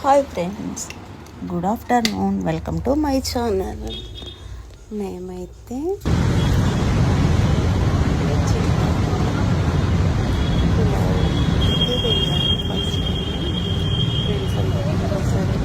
Hi friends, good afternoon. Welcome to my channel. మేమైతే first friends అందరూ ఒకసారి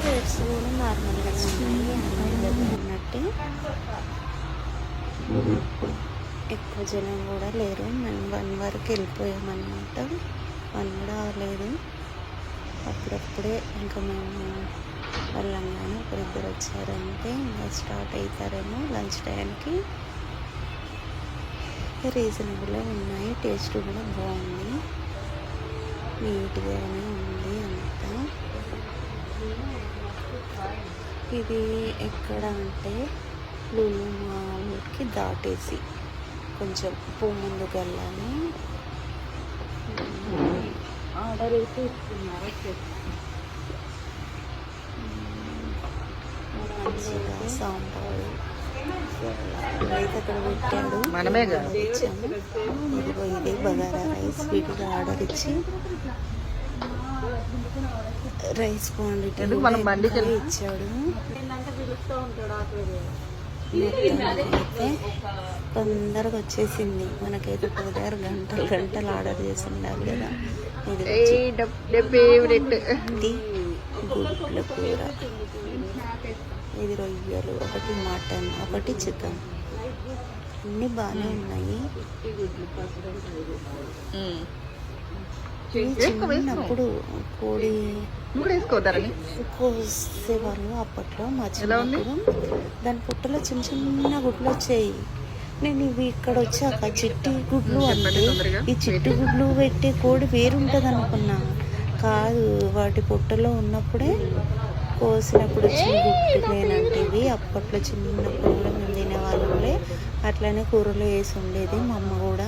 rates కూడా నార్మల్గా ఉన్నట్టే, ఎక్కువ జనం కూడా లేరు. మేము 1 వరకు వెళ్ళిపోయామన్నమాట. 1 కూడా అవ్వలేదు. అప్పుడప్పుడే ఇంకా మేము వెళ్ళంగానే ఒకరిద్దరు వచ్చారంటే ఇంకా స్టార్ట్ అవుతారేమో లంచ్ టైంకి. రీజనబుల్గా ఉన్నాయి, టేస్ట్ కూడా బాగుంది, నీట్గానే ఉంది అంతా. ఇది ఎక్కడ అంటే లులు మాల్కి దాటేసి కొంచెం ముందుకు వెళ్ళాలి. ఆర్డర్ అయితే ఇస్తున్నారు. మంచిగా సాంబారు రైస్ అక్కడ పెట్టాడు, మనమే ఇదిగో ఇది బగారా రైస్. వీటికి ఆర్డర్ ఇచ్చి రైస్ క్వాంటిటీ ఇచ్చాడు. అయితే తొందరగా వచ్చేసింది. మనకైతే 16 గంటలు ఆర్డర్ చేసి ఉండాలి కదా. ఇది గుడ్ల కూర, ఇది రొయ్యలు, ఒకటి మటన్, ఒకటి చికెన్, అన్నీ బాగానే ఉన్నాయి. చిన్నప్పుడు కోడి కోసేవాళ్ళు అప్పట్లో మా చిన్నప్పుడు. దాని పుట్టలో చిన్న చిన్న గుడ్లు వచ్చాయి. నేను ఇవి ఇక్కడ వచ్చాక చిట్టి గుడ్లు అంటే ఈ చిట్టి గుడ్లు పెట్టే కోడి వేరుంటుంది అనుకున్నా. కాదు, వాటి పుట్టలో ఉన్నప్పుడే కోసినప్పుడు వచ్చిన గుడ్లేనంటే ఇవి. అప్పట్లో చిన్నప్పుడు కూడా మేము తినేవాళ్ళే, అట్లనే కూరలో వేసి ఉండేది మా అమ్మ కూడా.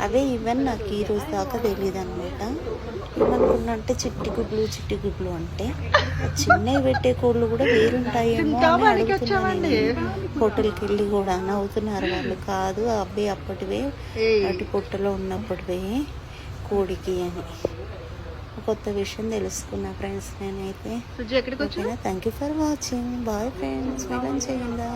అవే ఈవెన్ నాకు ఈరోజు దాకా తెలియదు అనమాట. ఏమనుకున్నా అంటే చిట్టి గుడ్లు అంటే చిన్నవి పెట్టే కోళ్ళు కూడా వేరుంటాయేమో అని అడుగుతున్నాను. హోటల్కి వెళ్ళి కూడా నవ్వుతున్నారు వాళ్ళు. కాదు, అబ్బాయి అప్పటివే వాటి పొట్టలో ఉన్నప్పటివే కోడికి అని కొత్త విషయం తెలుసుకున్నా ఫ్రెండ్స్ నేనైతే. Thank you for watching. Bye friends, మిలన్ చేయండి.